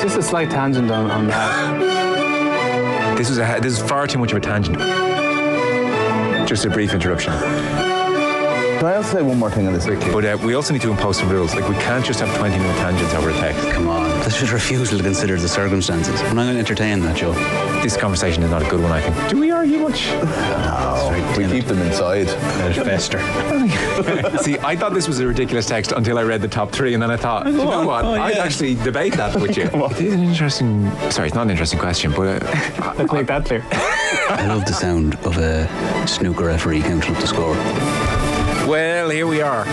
Just a slight tangent on that. This is far too much of a tangent. Just a brief interruption. Can I also say one more thing on this? But we also need to impose some rules. Like, we can't just have 20-minute tangents over a text. Come on. That's just refusal to consider the circumstances. I'm not going to entertain that, Joe. This conversation is not a good one, I think. Do we argue much? No. We keep them inside. Fester. See, I thought this was a ridiculous text until I read the top 3, and then I thought, you know what? I'd actually debate that with you. It is an interesting... Sorry, it's not an interesting question, but... Let's make that clear. I love the sound of a snooker referee counting up the score. Well, here we are.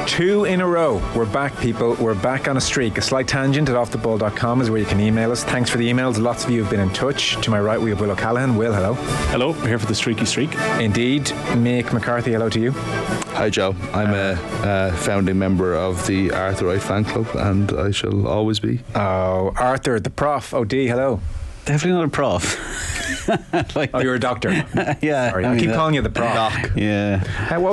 2 in a row. We're back, people. We're back on a streak. A slight tangent at offtheball.com is where you can email us. Thanks for the emails. Lots of you have been in touch. To my right, we have Will O'Callaghan. Will, hello. Hello, we're here for the streaky streak. Indeed. Mick McCarthy, hello to you. Hi, Joe. I'm a founding member of the Arthur Wright fan club, and I shall always be. Oh, Arthur, the prof. OD, hello. Definitely not a prof. You're a doctor. Yeah. Sorry, I keep calling you the prof. Doc. Yeah.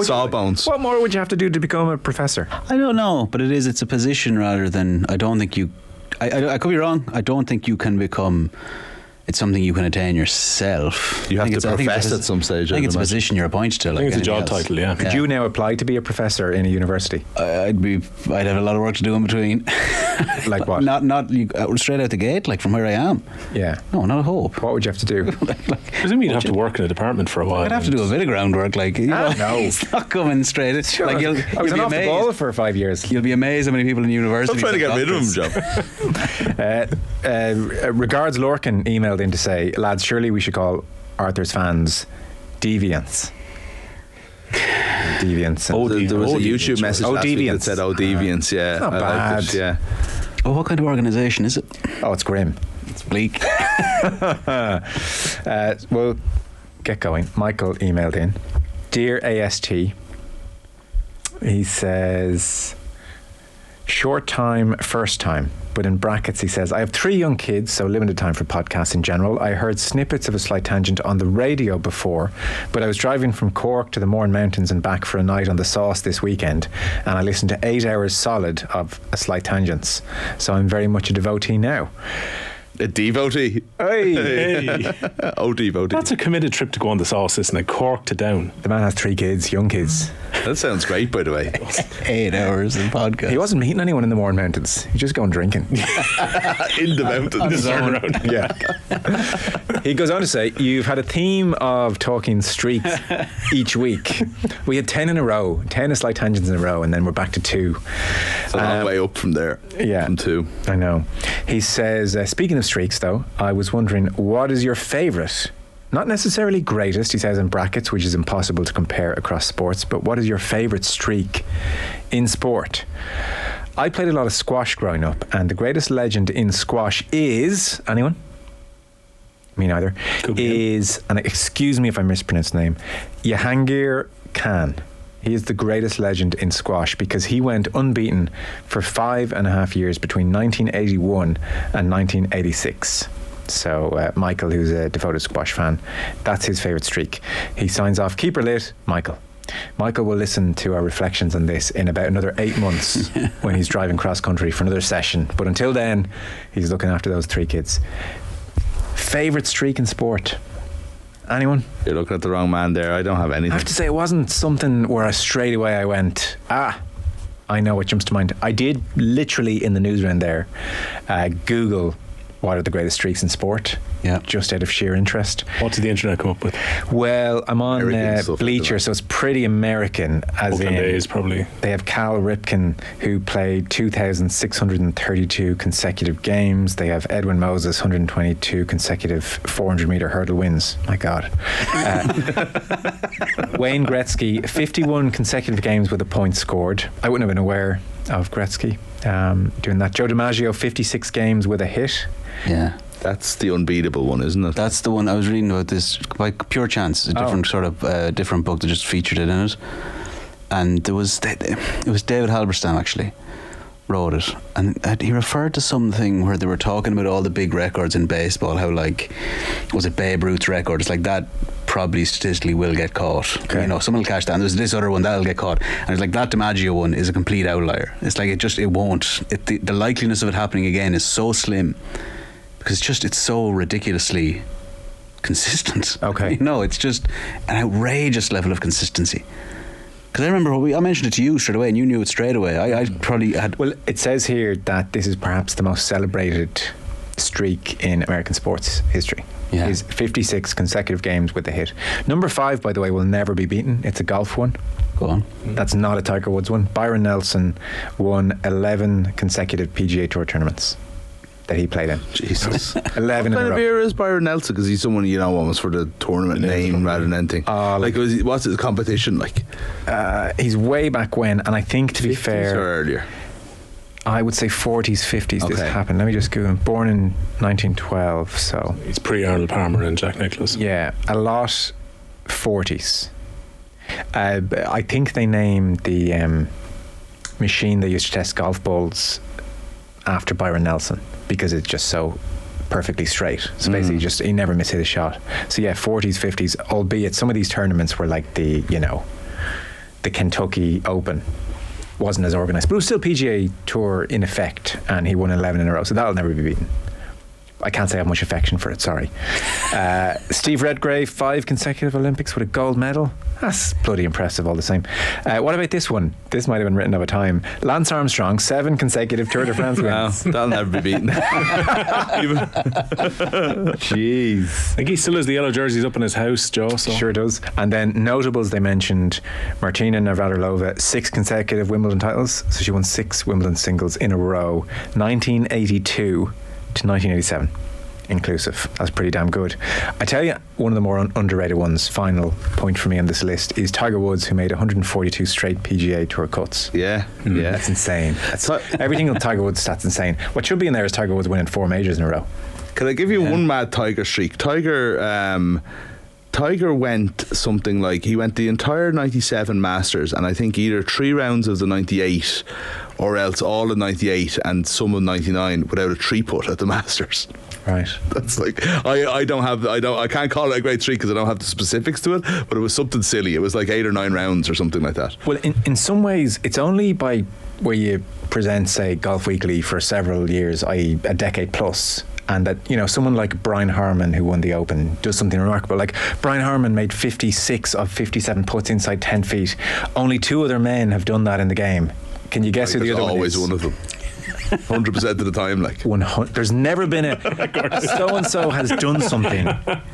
Sawbones. What more would you have to do to become a professor? I don't know, but it's a position rather than, I don't think you, I could be wrong, I don't think you can become, it's something you can attain yourself. You have to profess at some stage. I think it's a position you're appointed to. I think it's a job title, yeah. Could you now apply to be a professor in a university? I'd have a lot of work to do in between. Like what? Not straight out the gate, like from where I am. Yeah. No, not a hope. What would you have to do? Presumably you'd have to work in a department for a while. I'd have to do a bit of groundwork, like, you know. No. It's not coming straight. Sure. Like, I was you'll off be the ball amazed. for 5 years. You'll be amazed how many people in universities. I'm trying to get rid of him, Joe. Regards Lorcan emailed in to say, lads, surely we should call Arthur's fans deviants. Deviants. There was a YouTube message last week that said, deviants, yeah. Not bad. Liked it, yeah. Oh, what kind of organisation is it? Oh, it's grim. It's bleak. Well, get going. Michael emailed in. Dear AST, he says, short time, first time. But in brackets he says, I have 3 young kids, so limited time for podcasts in general. I heard snippets of A Slight Tangent on the radio before, but I was driving from Cork to the Mourne Mountains and back for a night on the sauce this weekend, and I listened to 8 hours solid of A Slight Tangents, so I'm very much a devotee now. A devotee. Hey. Oh, devotee. That's a committed trip to go on the sauce, isn't it? Cork to Down. The man has 3 kids, young kids. That sounds great, by the way. 8 hours in podcast. He wasn't meeting anyone in the Mourne Mountains. He's just going drinking. In the mountains. Yeah. He goes on to say, you've had a theme of talking streaks each week. We had 10 in a row, 10 A Slight Tangents in a row, and then we're back to 2. It's a long way up from there. Yeah. From 2. I know. He says, speaking of streaks, though, I was wondering, what is your favourite? Not necessarily greatest, he says in brackets, which is impossible to compare across sports, but what is your favourite streak in sport? I played a lot of squash growing up, and the greatest legend in squash is... Anyone? Me neither. Is, and excuse me if I mispronounce the name, Jahangir Khan. He is the greatest legend in squash because he went unbeaten for 5.5 years between 1981 and 1986. So Michael, who's a devoted squash fan, that's his favourite streak. He signs off, keep her lit, Michael. Michael will listen to our reflections on this in about another 8 months when he's driving cross country for another session. But until then, he's looking after those 3 kids. Favourite streak in sport? Anyone? You're looking at the wrong man there. I don't have anything. I have to say, it wasn't something where straight away I went, I know what jumps to mind. I did literally in the newsroom there Google what are the greatest streaks in sport, just out of sheer interest. What did the internet come up with? Well, I'm on Bleacher, so it's pretty American. As in, days, probably. They have Cal Ripken, who played 2,632 consecutive games. They have Edwin Moses, 122 consecutive 400-metre hurdle wins. My God. Wayne Gretzky, 51 consecutive games with a point scored. I wouldn't have been aware of Gretzky doing that. Joe DiMaggio, 56 games with a hit. Yeah. That's the unbeatable one, isn't it? That's the one I was reading about this by pure chance. A different sort of different book that just featured it in it, and it was David Halberstam actually wrote it, and he referred to something where they were talking about all the big records in baseball. How, like, was it Babe Ruth's record? It's like that probably statistically will get caught. Okay. You know, someone will catch that, and there's this other one that'll get caught, and it's like that DiMaggio one is a complete outlier. It's like it won't. The likeliness of it happening again is so slim because it's so ridiculously consistent. Okay. You know, it's just an outrageous level of consistency. Because I remember I mentioned it to you straight away, and you knew it straight away. I probably had. Well, it says here that this is perhaps the most celebrated streak in American sports history. Yeah. Is 56 consecutive games with a hit. Number 5, by the way, will never be beaten. It's a golf one. Go on. That's not a Tiger Woods one. Byron Nelson won 11 consecutive PGA Tour tournaments that he played in. Jesus. 11 What in kind a of row. era is Byron Nelson? Because he's someone, you know, almost for the tournament name rather than anything. What's his competition like? He's way back when, and I think, to be 50s fair, or earlier? I would say 40s, 50s this Okay. happened. Let me just Google. Born in 1912, so He's pre-Arnold Palmer and Jack Nicklaus. yeah, a lot 40s. I think they named the machine they used to test golf balls after Byron Nelson because it's just so perfectly straight. So basically, just he never mishit a shot. So yeah, 40s, 50s. Albeit some of these tournaments were like the Kentucky Open. Wasn't as organised, but it was still PGA Tour in effect, and he won 11 in a row, so that'll never be beaten. I can't say I have much affection for it, sorry. Steve Redgrave, 5 consecutive Olympics with a gold medal. That's bloody impressive all the same. What about this one? This might have been written of a time. Lance Armstrong, 7 consecutive Tour de France wins. No, that'll never be beaten. Jeez. I think he still has the yellow jerseys up in his house, Joe. So. Sure does. And then notables, they mentioned Martina Navratilova, 6 consecutive Wimbledon titles. So she won 6 Wimbledon singles in a row, 1982 to 1987 inclusive. That's pretty damn good. I tell you, one of the more underrated ones, final point for me on this list, is Tiger Woods, who made 142 straight PGA Tour cuts. Yeah. That's insane. Everything on Tiger Woods' stats insane. What should be in there is Tiger Woods winning 4 majors in a row. Can I give you one mad Tiger streak? Tiger went something like, he went the entire 97 Masters, and I think either 3 rounds of the 98 or else all of 98 and some of 99 without a 3-putt at the Masters. Right. That's like, I can't call it a great streak because I don't have the specifics to it, but it was something silly. It was like 8 or 9 rounds or something like that. Well, in some ways, it's only by where you present, say, Golf Weekly for several years, i.e. a decade plus, and that, someone like Brian Harman, who won the Open, does something remarkable. Like, Brian Harman made 56 of 57 putts inside 10 feet. Only 2 other men have done that in the game. Can you guess who the other one is? Always one of them. 100% of the time, like. 100. There's never been a so-and-so has done something.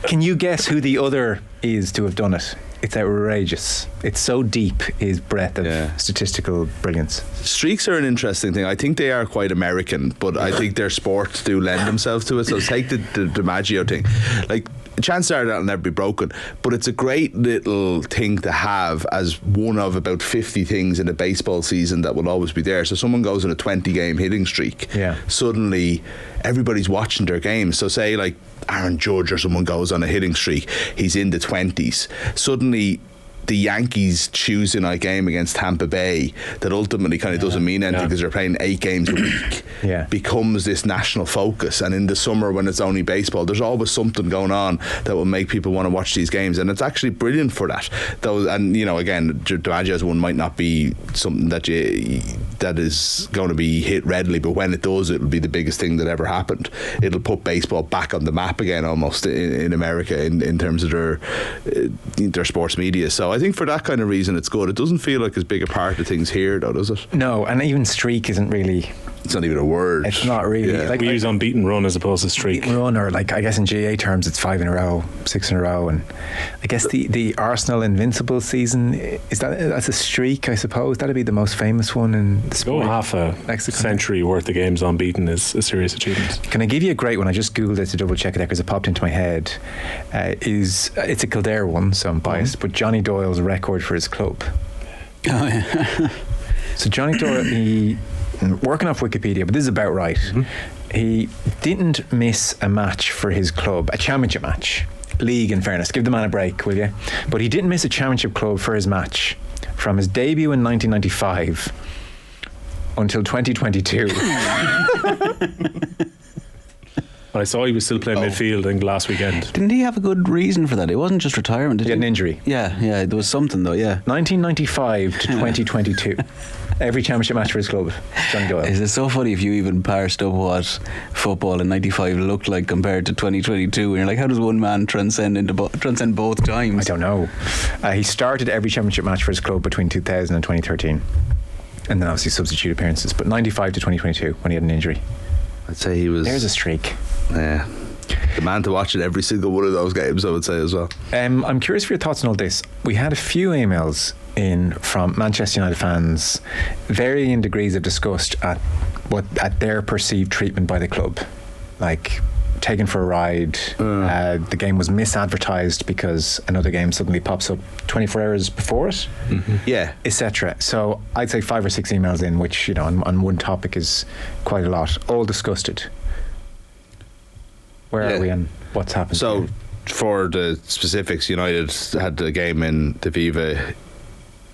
Can you guess who the other is to have done it? It's outrageous. It's so deep, his breadth of statistical brilliance. Streaks are an interesting thing. I think they are quite American, but I think their sports do lend themselves to it. So take the DiMaggio thing. Like, chances are that'll never be broken, but it's a great little thing to have as one of about 50 things in a baseball season that will always be there. So someone goes on a 20-game hitting streak, suddenly everybody's watching their games. So say like Aaron Judge or someone goes on a hitting streak, he's in the 20s, suddenly the Yankees Tuesday night game against Tampa Bay that ultimately kind of doesn't mean anything because they're playing 8 games a week becomes this national focus. And in the summer when it's only baseball, there's always something going on that will make people want to watch these games, and it's actually brilliant for that. And again, DiMaggio's one might not be something that is going to be hit readily, but when it does, it'll be the biggest thing that ever happened. It'll put baseball back on the map again almost in America in terms of their sports media. So I think for that kind of reason it's good. It doesn't feel like as big a part of things here though, does it? No, and even streak isn't really... It's not even a word. It's not really. Yeah. Like, we use unbeaten run as opposed to streak. Unbeaten run, or like, I guess in GA terms it's 5 in a row, 6 in a row, and I guess the Arsenal Invincible season, that's a streak, I suppose. That'd be the most famous one in the sport. Half a century worth of games unbeaten is a serious achievement. Can I give you a great one? I just googled it to double check it because it popped into my head. It's a Kildare one, so I'm biased, but Johnny Doyle's record for his club. Oh yeah. So Johnny Doyle, he, working off Wikipedia, but this is about right. He didn't miss a match for his club, a championship match. League, in fairness. Give the man a break, will you? But he didn't miss a championship club for his match from his debut in 1995 until 2022. And I saw he was still playing midfield, I think, last weekend. Didn't he have a good reason for that? It wasn't just retirement, did He he? had an injury. Yeah, there was something though, yeah. 1995 to 2022. Every championship match for his club, Johnny Doyle. Is it so funny if you even parsed up what football in 95 looked like compared to 2022, and you're like, how does one man transcend both times? I don't know. He started every championship match for his club between 2000 and 2013, and then obviously substitute appearances. But 95 to 2022 when he had an injury. I'd say he was. There's a streak. Yeah. The man to watch in every single one of those games, I would say as well. I'm curious for your thoughts on all this. We had a few emails in from Manchester United fans, varying degrees of disgust at their perceived treatment by the club, like taken for a ride. The game was misadvertised because another game suddenly pops up 24 hours before it, Yeah. etc. So I'd say 5 or 6 emails in, which, you know, on one topic is quite a lot, all disgusted. Where are we and what's happened? So, for the specifics, United had the game in the Viva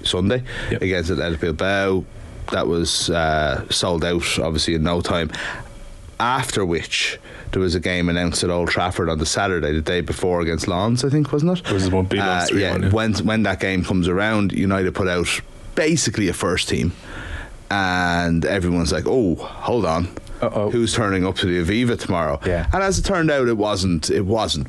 Sunday against Athletic Bilbao. That was sold out, obviously, in no time. After which, there was a game announced at Old Trafford on the Saturday, the day before, against Lens, I think, wasn't it? It was 1-1 Lens 3-1, When that game comes around, United put out basically a first team, and everyone's like, oh, hold on. Who's turning up to the Aviva tomorrow? Yeah. And as it turned out, it wasn't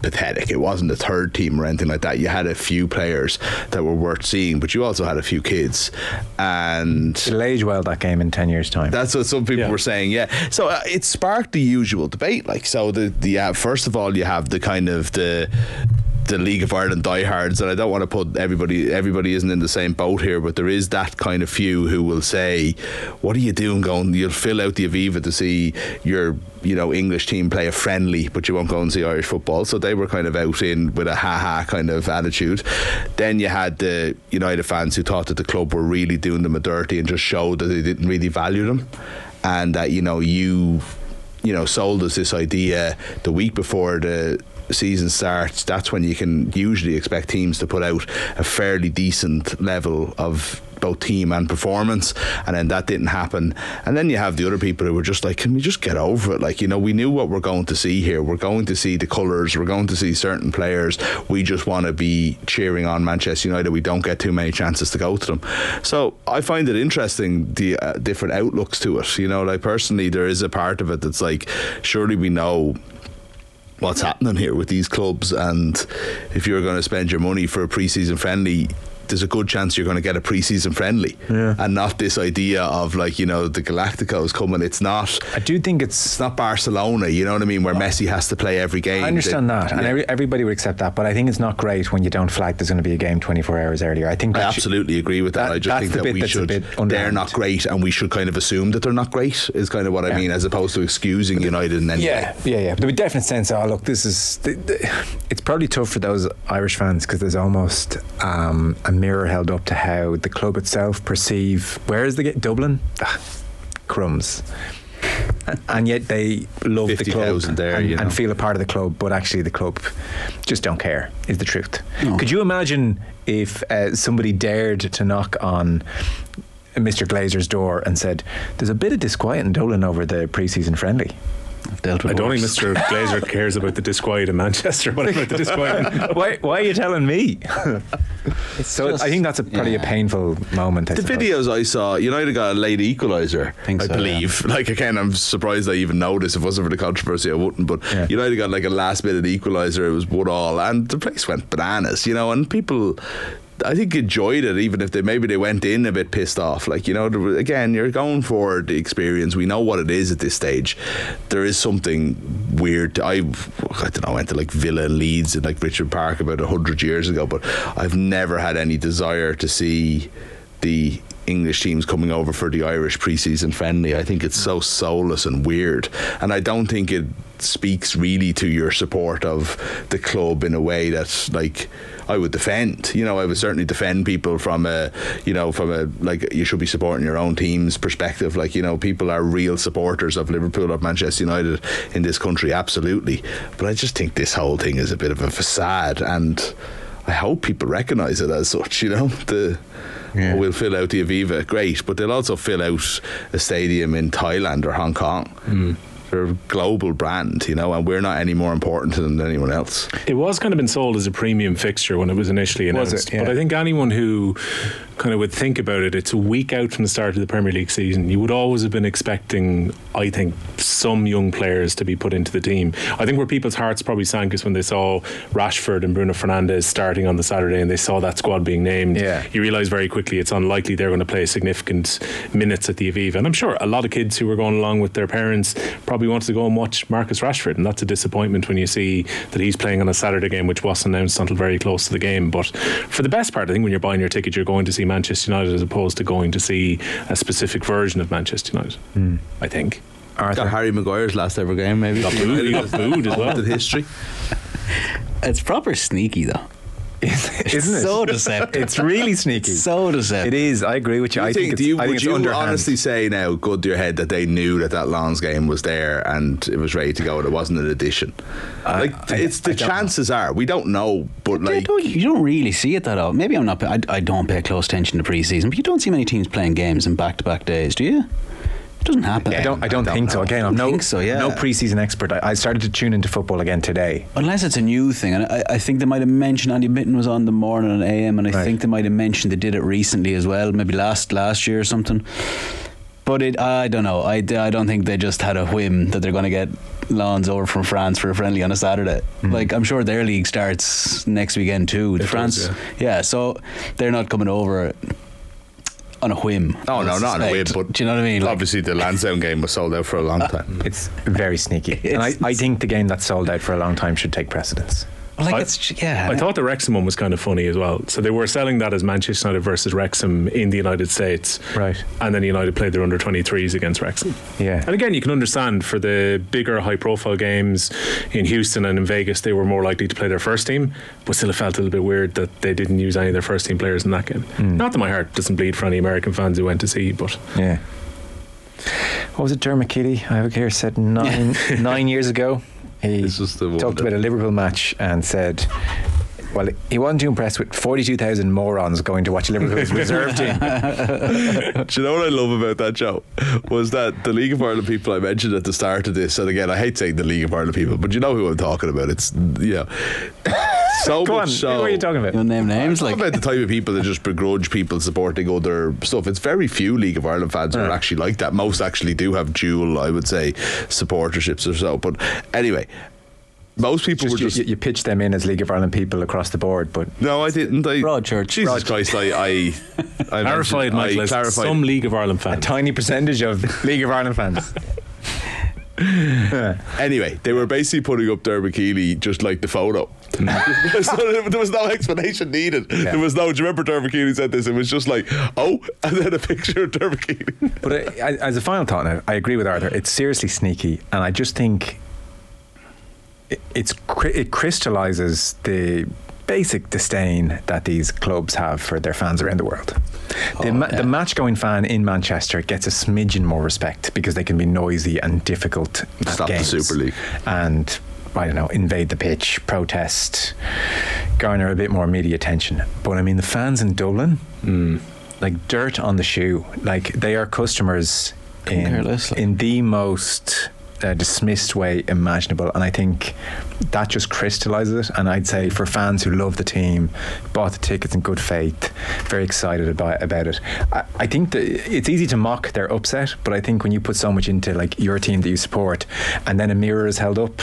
pathetic. It wasn't a third team or anything like that. You had a few players that were worth seeing, but you also had a few kids. And it'll age well, that game, in 10 years' time. that's what some people were saying. Yeah. So it sparked the usual debate. Like, so the first of all, you have the kind of the League of Ireland diehards, and I don't want to put everybody isn't in the same boat here, but there is that kind of few who will say, what are you doing going, you'll fill out the Aviva to see your, you know, English team play a friendly, but you won't go and see Irish football. So they were kind of out in with a ha-ha kind of attitude. Then you had the United fans who thought that the club were really doing them a dirty and just showed that they didn't really value them, and that, you know, sold us this idea the week before the season starts. That's when you can usually expect teams to put out a fairly decent level of both team and performance, and then that didn't happen. And then you have the other people who were just like, can we just get over it? Like, you know, we knew what we're going to see here. We're going to see the colours, we're going to see certain players. We just want to be cheering on Manchester United. We don't get too many chances to go to them. So I find it interesting, the different outlooks to it. You know, like, personally, there is a part of it that's like, surely we know what's happening here with these clubs, and if you're going to spend your money for a pre-season friendly, there's a good chance you're going to get a pre-season friendly, and not this idea of, like, you know, the Galacticos coming. It's not, I do think it's not Barcelona, you know what I mean, where Messi has to play every game. I understand that, and everybody would accept that, but I think it's not great when you don't flag there's going to be a game 24 hours earlier. I think I absolutely agree with that. I just think that we should, they're not great, and we should kind of assume that they're not great, is kind of what I mean, as opposed to excusing United in any way. Yeah. But there would definite sense, oh look, this is it's probably tough for those Irish fans, because there's almost a mirror held up to how the club itself perceive, where is the game? Dublin? Crumbs. And yet they love the club and feel a part of the club, but actually the club just don't care, is the truth. Could you imagine if somebody dared to knock on Mr. Glazer's door and said, there's a bit of disquiet in Dublin over the pre-season friendly? I don't think Mr. Glazer cares about the disquiet in Manchester. What about the disquiet? Why are you telling me? So I think that's probably a painful moment. The videos I saw, United got a late equaliser, I believe. Like, again, I'm surprised I even noticed. If it wasn't for the controversy, I wouldn't. But United got like a last minute equaliser. It was 1-1, and the place went bananas, you know, and people, I think, enjoyed it, even if they went in a bit pissed off. Like, you know, again, you're going for the experience. We know what it is at this stage. There is something weird. I don't know, I went to like Villa and Leeds in like Richmond Park about 100 years ago, but I've never had any desire to see the English teams coming over for the Irish pre-season friendly. I think it's so soulless and weird, and I don't think it speaks really to your support of the club in a way that, like, I would defend. You know, I would certainly defend people from a like, you should be supporting your own team's perspective. Like, you know, people are real supporters of Liverpool, of Manchester United in this country, absolutely. But I just think this whole thing is a bit of a facade, and I hope people recognise it as such. You know, we'll fill out the Aviva, great, but they'll also fill out a stadium in Thailand or Hong Kong. They're a global brand, you know, and we're not any more important to them than anyone else. It was kind of been sold as a premium fixture when it was initially announced. Was it? Yeah. But I think anyone who kind of would think about it, it's a week out from the start of the Premier League season. You would always have been expecting, I think, some young players to be put into the team. I think where people's hearts probably sank is when they saw Rashford and Bruno Fernandes starting on the Saturday and they saw that squad being named. Yeah. You realise very quickly it's unlikely they're going to play significant minutes at the Aviva. And I'm sure a lot of kids who were going along with their parents probably wanted to go and watch Marcus Rashford, and that's a disappointment when you see that he's playing on a Saturday game which wasn't announced until very close to the game. But for the best part, I think when you're buying your ticket, you're going to see Manchester United as opposed to going to see a specific version of Manchester United. I think. Got Harry Maguire's last ever game, maybe. He got booed as well. Did history. It's proper sneaky though. Isn't it? So deceptive. It's really sneaky. So deceptive. It is. I agree with you. I think would you underhand. honestly say now, good to your head, that they knew that Lens game was there and it was ready to go and it wasn't an addition? The chances are, we don't know, but like you don't really see it that often. Maybe I'm not. I don't pay close attention to pre-season, but you don't see many teams playing games in back-to-back days, do you? It doesn't happen. I don't think so. Again, I'm no yeah. pre-season expert. I started to tune into football again today. Unless it's a new thing, and I think they might have mentioned Andy Mitten was on the morning on AM, and I think they might have mentioned they did it recently as well, maybe last year or something. But I don't know. I don't think they just had a whim that they're going to get Lens over from France for a friendly on a Saturday. Like, I'm sure their league starts next weekend too. So they're not coming over on a whim. Oh no, not on a whim, but do you know what I mean? Obviously the Lansdowne game was sold out for a long time. It's very sneaky. And I think the game that's sold out for a long time should take precedence. I thought the Wrexham one was kind of funny as well. So they were selling that as Manchester United versus Wrexham in the United States. Right. And then United played their under-23s against Wrexham. Yeah. And again, you can understand for the bigger high-profile games in Houston and in Vegas, they were more likely to play their first team, but still it felt a little bit weird that they didn't use any of their first team players in that game. Not that my heart doesn't bleed for any American fans who went to see, but... Yeah. What was it, Dermot Keely? I have it here, said 9 years ago. He talked about a Liverpool match and said, well, he wasn't too impressed with 42,000 morons going to watch Liverpool's reserve team. Do you know what I love about that, Joe? Was that the League of Ireland people I mentioned at the start of this, and again, I hate saying the League of Ireland people, but you know who I'm talking about. It's, so Go much on, so. what are you talking about? You don't name names, I'm about the type of people that just begrudge people supporting other stuff. It's very few League of Ireland fans who are actually like that. Most actually do have dual, I would say, supporterships or so. But anyway, most people were just... You pitched them in as League of Ireland people across the board, but... No, I didn't. Broadchurch. Jesus Christ, I clarified my list. Some League of Ireland fans. A tiny percentage of League of Ireland fans. Anyway, they were basically putting up Dermot Keely just like the photo. There was no explanation needed. There was no. Do you remember Dermot Keely said this? It was just like, and then a picture of Dermot Keely. But as a final thought now, I agree with Arthur. It's seriously sneaky, and I just think it crystallises the basic disdain that these clubs have for their fans around the world. The match-going fan in Manchester gets a smidgen more respect because they can be noisy and difficult at Stop games. the Super League. And, I don't know, invade the pitch, protest, garner a bit more media attention. But I mean, the fans in Dublin, like dirt on the shoe. Like, they are customers in the most... dismissed way imaginable, and I think that just crystallises it. And I'd say for fans who love the team, bought the tickets in good faith, very excited about it, I think that it's easy to mock their upset, but I think when you put so much into like your team that you support and then a mirror is held up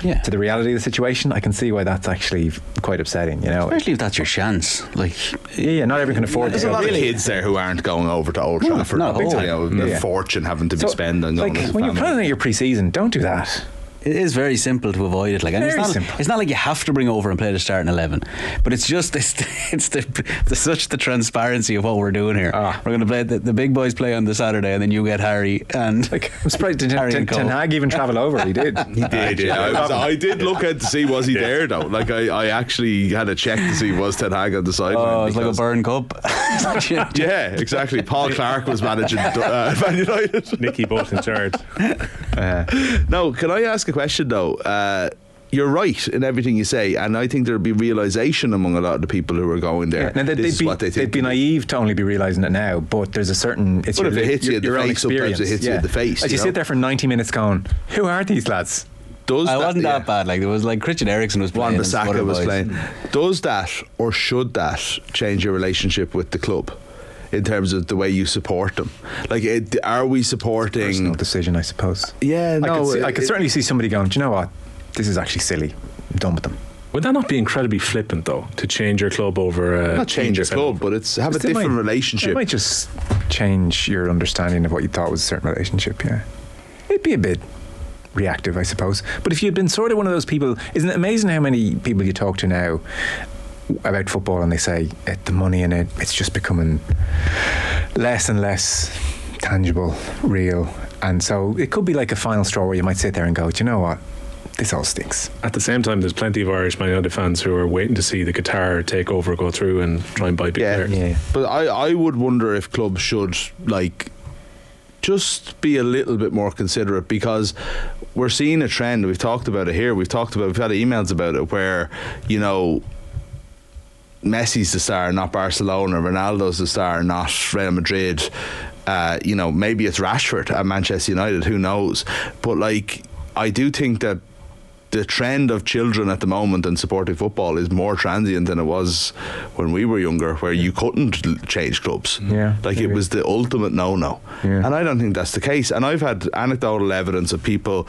to the reality of the situation, I can see why that's actually quite upsetting, you know, especially if that's your chance. Like, not everyone can afford there's to a go. lot of kids there who aren't going over to Old Trafford. A fortune having to be spent on going. Like, when you're planning out your pre-season, don't do that. It is very simple to avoid it. Like, and it's not like you have to bring over and play the starting 11, but it's just it's such the transparency of what we're doing here. We're going to play the big boys play on the Saturday, and then you get Harry and like, I'm surprised Ten Hag even travel over. He did. I did look at to see was he there though. Like I actually had a check to see was Ten Hag on the sideline. It's like a Burn Cup. Yeah, exactly. Paul Clark was managing Man United. Nicky Butt in charge. No, can I ask a question though? you're right in everything you say, and I think there'll be realisation among a lot of the people who are going there. Now, they'd be naive to only be realising it now, but there's a certain... But if it hits you in the face, sometimes it hits you in the face. As you sit there for 90 minutes going, who are these lads? Wasn't that bad. Like, there was like Christian Eriksen was playing. Wan-Bissaka was playing. Does that or should that change your relationship with the club in terms of the way you support them? Like, are we supporting... Personal decision, I suppose. Yeah, no. I could certainly see somebody going, do you know what? This is actually silly. I'm done with them. Would that not be incredibly flippant, though, to change your club over... not change your club, but it's have a different relationship. It might just change your understanding of what you thought was a certain relationship, yeah. It'd be a bit reactive, I suppose. But if you'd been sort of one of those people... Isn't it amazing how many people you talk to now about football and they say the money in it, it's just becoming less and less tangible, real. And so it could be like a final straw where you might sit there and go, do you know what? This all stinks. At the same time, there's plenty of Irish Man United fans who are waiting to see the Qatar takeover go through and try and buy big players. Yeah. But I would wonder if clubs should just be a little bit more considerate, because we're seeing a trend. We've talked about it here. We've had emails about it where, Messi's the star, not Barcelona. Ronaldo's the star, not Real Madrid. Maybe it's Rashford at Manchester United. Who knows? But I do think that the trend of children at the moment in supporting football is more transient than it was when we were younger, where you couldn't change clubs. Yeah, it was the ultimate no-no. Yeah. And I don't think that's the case. And I've had anecdotal evidence of people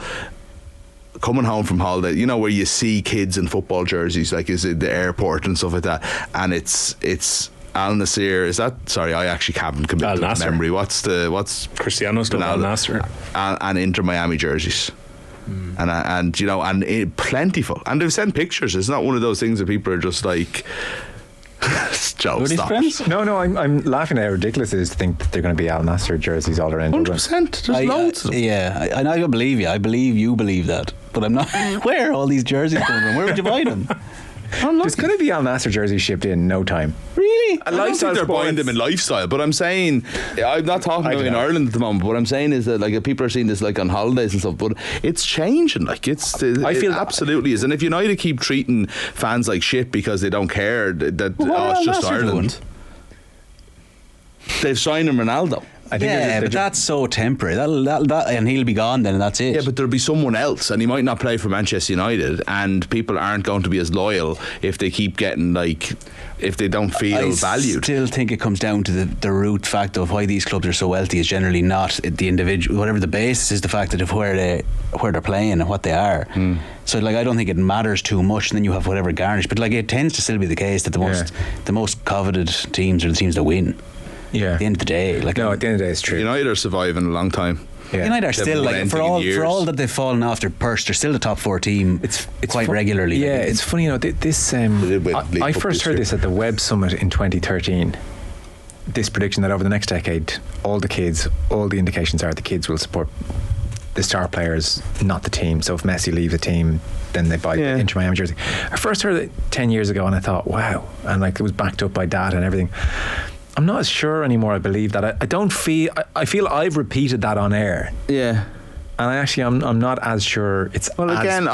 coming home from holiday, where you see kids in football jerseys, like is it the airport and stuff like that, and it's Al Nassr, is that? Sorry, I actually haven't committed to memory. What's Cristiano's club, Al Nassr, and Inter Miami jerseys. And plentiful, and they've sent pictures. It's not one of those things that people are just like, Joe, stop. No, I'm laughing at how ridiculous it is to think that they're going to be Al Nassr jerseys all around. 100%. There's loads of them. Yeah, I don't believe you. I believe you believe that, but I'm not. Where are all these jerseys coming from? Where would you buy them? There's going to be Al Nassr jerseys shipped in no time. Really? I don't think they're buying them in lifestyle, but I'm saying, I'm not talking about in Ireland at the moment, but what I'm saying is that people are seeing this on holidays and stuff, but it's changing. I feel absolutely is. And if United keep treating fans like shit because they don't care, it's just Ireland. They've signed him Ronaldo. But that's so temporary. That and he'll be gone then, and that's it. Yeah, but there'll be someone else, and he might not play for Manchester United, and people aren't going to be as loyal if they keep getting if they don't feel valued. I still think it comes down to the root fact of why these clubs are so wealthy is generally not the individual. Whatever the basis is, the fact that of where they're playing and what they are. So I don't think it matters too much, and then you have whatever garnish. But it tends to still be the case that the most coveted teams are the teams that win. Yeah. At the end of the day, at the end of the day, it's true. United are surviving a long time. Yeah. United are still for all that they've fallen off their purse, they're still the top 4 team. It's quite regularly. Yeah, it's funny. This I first heard this at the Web Summit in 2013. This prediction that over the next decade, all the indications are the kids will support the star players, not the team. So if Messi leaves a team, then they buy the Inter Miami jersey. I first heard it 10 years ago, and I thought, wow, and it was backed up by data and everything. I'm not as sure anymore. I believe that. I feel I've repeated that on air. Yeah. And I'm not as sure it's well again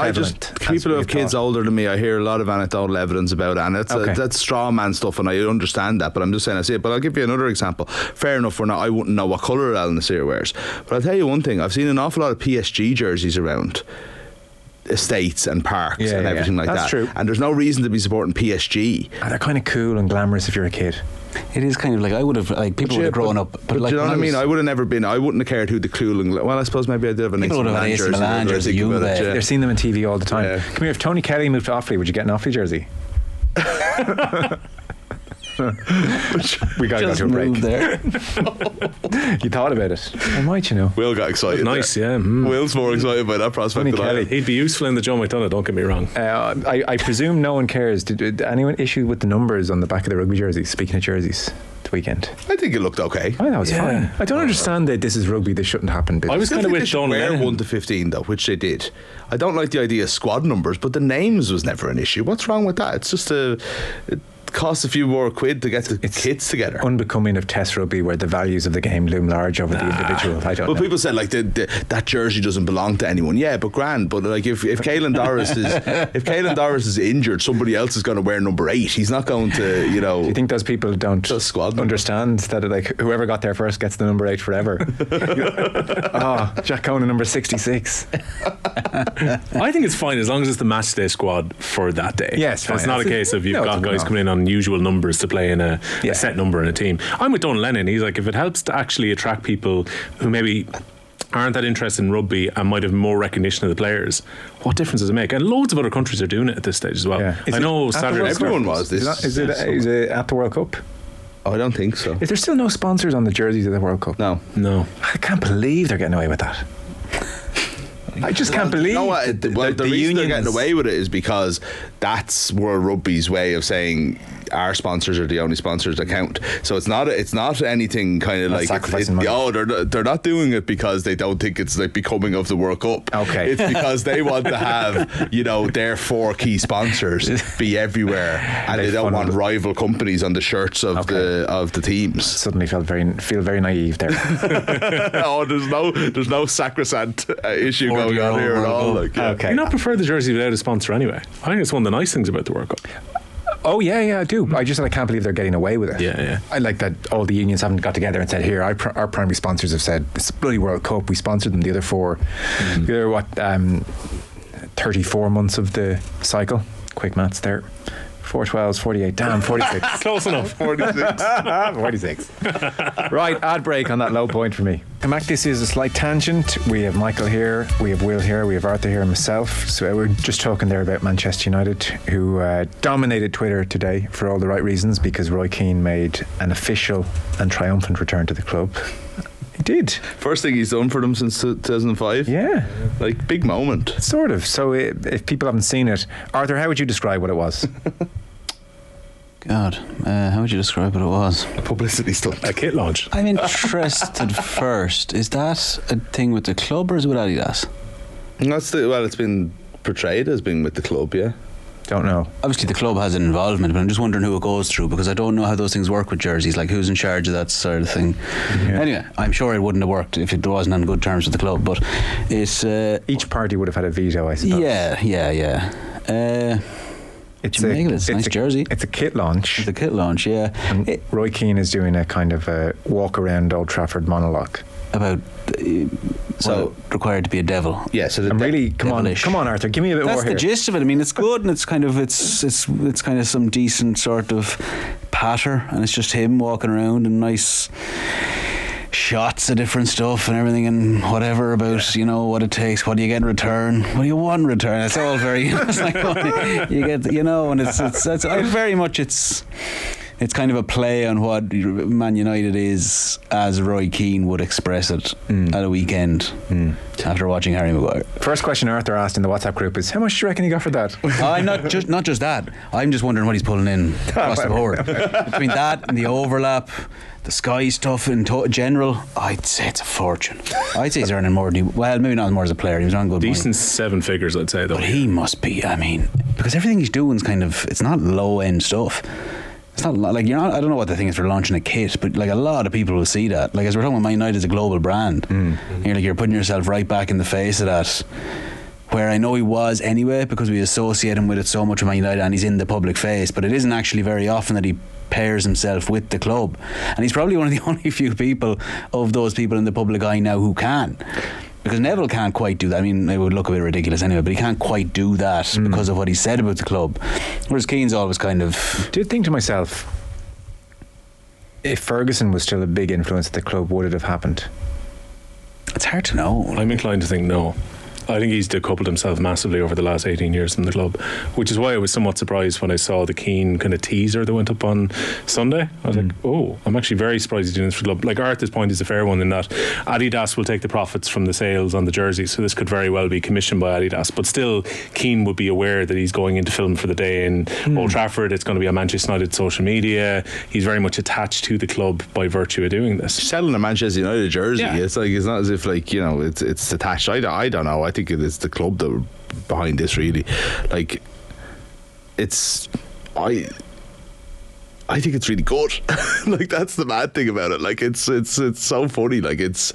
people who have kids older than me, I hear a lot of anecdotal evidence about it, and that's straw man stuff, and I understand that, but I'm just saying I see it. But I'll give you another example. Fair enough, I wouldn't know what colour Al Nassr wears, but I'll tell you one thing, I've seen an awful lot of PSG jerseys around estates and parks and everything like that. That's true. And there's no reason to be supporting PSG. And they're kind of cool and glamorous if you're a kid. It is kind of I would have people would have grown up, but you know what I mean. I would have never been. I wouldn't have cared who the cool and I suppose maybe I did have an AC Milan jersey. They're seeing them on TV all the time. Yeah. Come here, if Tony Kelly moved to Offaly, would you get an Offaly jersey? We got to go to a break. There. You thought about it. I might, Will got excited. Nice, yeah. Will's more excited by that prospect than I am. He'd be useful in the Joe McDonagh, don't get me wrong. I presume no one cares. Did anyone issue with the numbers on the back of the rugby jerseys? Speaking of jerseys, the weekend. I think it looked okay. I thought it was fine. I don't understand that this is rugby. This shouldn't happen. I was kind of with Sean Lennon. 1 to 15 though, which they did. I don't like the idea of squad numbers, but the names was never an issue. What's wrong with that? It's just costs a few more quid to get the kits together. Unbecoming of Test rugby, where the values of the game loom large over the individual. I don't know. But people said like that jersey doesn't belong to anyone. Yeah, but grand. But like if Caelan Doris is injured, somebody else is going to wear number 8. He's not going to, you know. Do you think those people don't understand that like whoever got there first gets the number 8 forever? Jack Conan number 66. I think it's fine as long as it's the match day squad for that day. Yes, it's not a case of you've got guys coming in on unusual numbers to play in a set number in a team. I'm with Donald Lennon. He's like, if it helps to actually attract people who maybe aren't that interested in rugby and might have more recognition of the players, what difference does it make? And loads of other countries are doing it at this stage as well. Yeah. I know Saturday everyone was this. Is it at the World Cup? Oh, I don't think so. Is there still no sponsors on the jerseys of the World Cup? No. I can't believe they're getting away with that. I just can't believe. You know what? The reason they're getting away with it is because that's World Rugby's way of saying our sponsors are the only sponsors that count. So it's not anything kind of like they're not doing it because they don't think it's like becoming of the World Cup. Okay, it's because they want to have, you know, their 4 key sponsors be everywhere, and they don't want rival companies on the shirts of the teams. Suddenly feel very naive there. There's no sacrosanct issue going on here at all. Like, okay, you not prefer the jersey without a sponsor anyway? I think it's one of the nice things about the World Cup. Oh yeah, I do. I just said I can't believe they're getting away with it. Yeah. I like that all the unions haven't got together and said, here, our primary sponsors have said, it's bloody World Cup, we sponsored them. The other 4, the other 34 months of the cycle. Quick maths there. 4 12s, 48, damn, 46. Close enough. 46. Right, ad break on that low point for me. Come back, this is a slight tangent. We have Michael here, we have Will here, we have Arthur here and myself. So we're just talking there about Manchester United, who dominated Twitter today for all the right reasons, because Roy Keane made an official and triumphant return to the club. He did. First thing he's done for them since 2005. Yeah. Like, big moment. Sort of. So if people haven't seen it, Arthur, how would you describe what it was? God, how would you describe what it was? A publicity stunt. A kit launch. I'm interested first. Is that a thing with the club or is it with Adidas? It's been portrayed as being with the club, yeah. Don't know. Obviously the club has an involvement, but I'm just wondering who it goes through, because I don't know how those things work with jerseys, like who's in charge of that sort of thing. Yeah. Anyway, I'm sure it wouldn't have worked if it wasn't on good terms with the club, but it's each party would have had a veto, I suppose. Yeah. It's a nice jersey. It's a kit launch. It's a kit launch, yeah. And Roy Keane is doing a kind of a walk around Old Trafford monologue about required to be a devil. Yeah, so I'm really come on, Arthur, give me a bit more here. That's the gist of it. I mean, it's good, and it's kind of some decent sort of patter, and it's just him walking around and nice shots of different stuff and everything and whatever about, you know, what it takes, what do you get in return, what do you want in return. It's all very it's like you get, you know, and it's very much it's kind of a play on what Man United is as Roy Keane would express it at a weekend after watching Harry Maguire. First question Arthur asked in the WhatsApp group is, how much do you reckon he got for that? Not just that. I'm just wondering what he's pulling in across the board. Between that and the overlap, the Sky stuff in general, I'd say it's a fortune. I'd say he's earning more than maybe not as more as a player. He was on good decent money. 7 figures, I'd say, though. But he must be, I mean, because everything he's doing is kind of, it's not low end stuff. It's not like I don't know what the thing is for launching a kit, but like a lot of people will see that. Like, as we're talking about, Man United is a global brand. You're putting yourself right back in the face of that, where I know he was anyway, because we associate him with it so much with Man United and he's in the public face, but it isn't actually very often that he pairs himself with the club, and he's probably one of the only few people of those people in the public eye now who can, because Neville can't quite do that. I mean, it would look a bit ridiculous anyway, but he can't quite do that because of what he said about the club, whereas Keane's always kind of... Did think to myself, if Ferguson was still a big influence at the club, would it have happened? It's hard to know. I'm inclined to think no. I think he's decoupled himself massively over the last 18 years from the club, which is why I was somewhat surprised when I saw the Keane kind of teaser that went up on Sunday. I was like, oh, I'm actually very surprised he's doing this for the club. Like, Arthur's point is a fair one in that Adidas will take the profits from the sales on the jerseys, so this could very well be commissioned by Adidas, but still Keane would be aware that he's going into film for the day in Old Trafford. It's going to be on Manchester United social media. He's very much attached to the club by virtue of doing this. Selling a Manchester United jersey, it's like, it's not as if, like, you know, it's attached. I don't know. I think it's the club that were behind this, really. Like, I think it's really good. Like, that's the mad thing about it. Like, it's so funny. Like, it's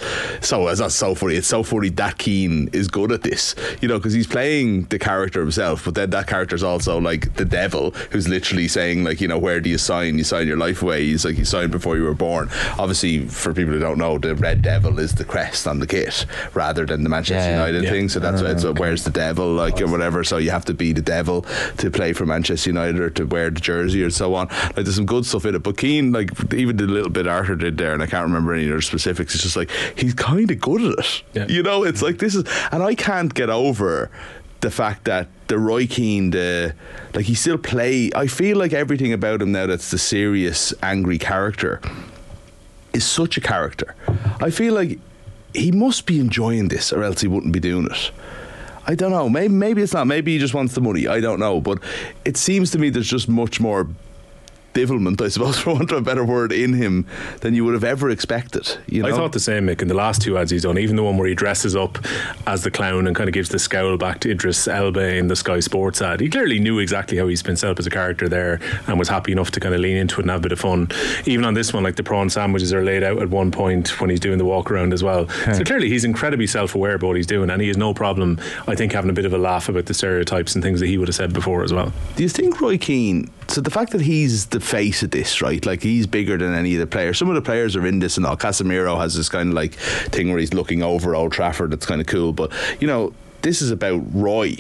not so funny. It's so funny that Keane is good at this, you know, because he's playing the character himself, but then that character's also like the devil, who's literally saying, like, you know, where do you sign? You sign your life away. He's like, you signed before you were born. Obviously, for people who don't know, the red devil is the crest on the kit rather than the Manchester United thing. So that's why it's where's the devil, like, or whatever. So you have to be the devil to play for Manchester United or to wear the jersey or so on. Like, there's some good stuff in it, but Keane, like, even the little bit Arthur did there, and I can't remember any other specifics, it's just like, he's kind of good at it, you know. It's like, this is, and I can't get over the fact that the Roy Keane, like, he still I feel like everything about him now that's the serious angry character is such a character. I feel like he must be enjoying this, or else he wouldn't be doing it. I don't know, maybe it's not, maybe he just wants the money, I don't know, but it seems to me there's just much more devilment, I suppose, for want of a better word, in him than you would have ever expected, you know? I thought the same, Mick, in the last two ads he's done, even the one where he dresses up as the clown and kind of gives the scowl back to Idris Elba in the Sky Sports ad. He clearly knew exactly how he's been set up as a character there and was happy enough to kind of lean into it and have a bit of fun. Even on this one, like, the prawn sandwiches are laid out at one point when he's doing the walk around as well. So clearly he's incredibly self-aware about what he's doing, and he has no problem, I think, having a bit of a laugh about the stereotypes and things that he would have said before as well. Do you think Roy Keane, so the fact that he's the face of this, right, like, he's bigger than any of the players, some of the players are in this and all, Casemiro has this kind of like thing where he's looking over Old Trafford, that's kind of cool, but, you know, this is about Roy.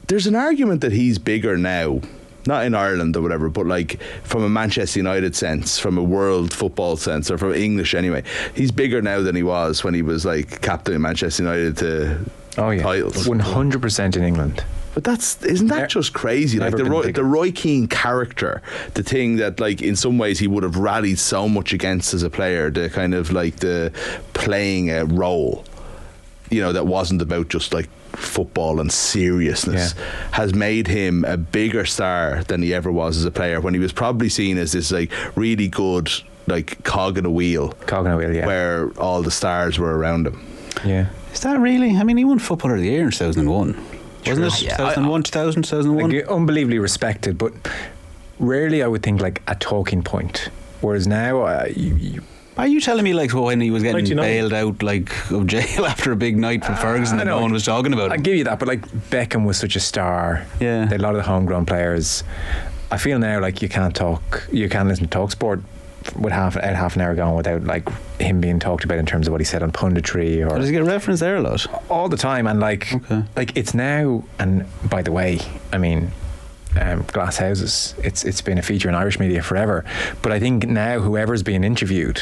There's an argument that he's bigger now, not in Ireland or whatever, but like from a Manchester United sense, from a world football sense, or from English anyway, he's bigger now than he was when he was like captain of Manchester United to titles. 100% in England. But isn't that just crazy? Like, the Roy Keane character, the thing that, like, in some ways he would have rallied so much against as a player, the kind of like the playing a role, you know, that wasn't about just like football and seriousness, has made him a bigger star than he ever was as a player, when he was probably seen as this like really good, like, cog in a wheel, where all the stars were around him. Yeah. Is that really? I mean, he won Footballer of the Year in 2001. Wasn't it? 2001, 2001? Like, unbelievably respected, but rarely I would think like a talking point. Whereas now, are you telling me, like, when he was getting bailed out, like, of jail after a big night for Ferguson, that no one was talking about him? I give you that, but like, Beckham was such a star. Yeah. They had a lot of the homegrown players. I feel now like you can't listen to TalkSport with half an hour going without like him being talked about in terms of what he said on punditry. Or does he get referenced there a lot? All the time, and like it's now. And by the way, I mean, glass houses. It's been a feature in Irish media forever. But I think now whoever's being interviewed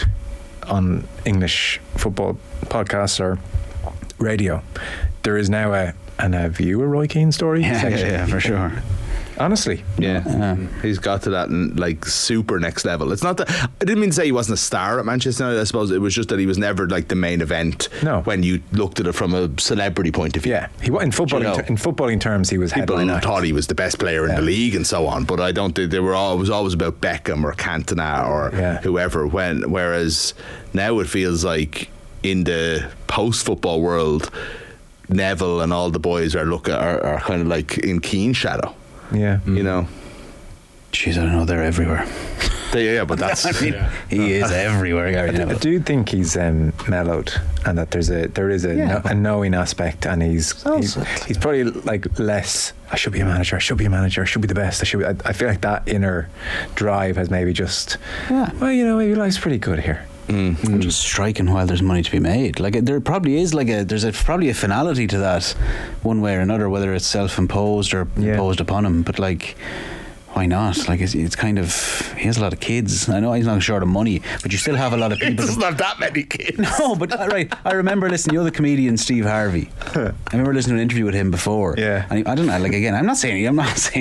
on English football podcasts or radio, there is now a view a Roy Keane story. Yeah, for sure. Honestly, he's got to that like super next level. It's not that I didn't mean to say he wasn't a star at Manchester United. I suppose it was just that he was never like the main event. No. When you looked at it from a celebrity point of view. Yeah, he in footballing in footballing terms, he was people headline thought he was the best player in the league and so on. But I don't think it was always about Beckham or Cantona or whoever. Whereas now it feels like in the post-football world, Neville and all the boys are kind of like in Keane's shadow. Yeah, you know. Jeez, I don't know. They're everywhere. But that's. I mean, he is everywhere. I do think he's mellowed, and that there is a knowing aspect, and he's probably like less. I should be a manager. I should be a manager. I should be the best. I feel like that inner drive has maybe just. Yeah. Well, you know, maybe life's pretty good here. I'm just striking while there's money to be made. Like, there probably is probably a finality to that, one way or another, whether it's self-imposed or imposed upon him. But like, why not? Like, it's kind of, he has a lot of kids. I know he's not short of money, but you still have a lot of people. It's not that many kids. No, but right. I remember listening to the other comedian Steve Harvey. I remember listening to an interview with him before. Yeah. And I don't know. Like, again, I'm not saying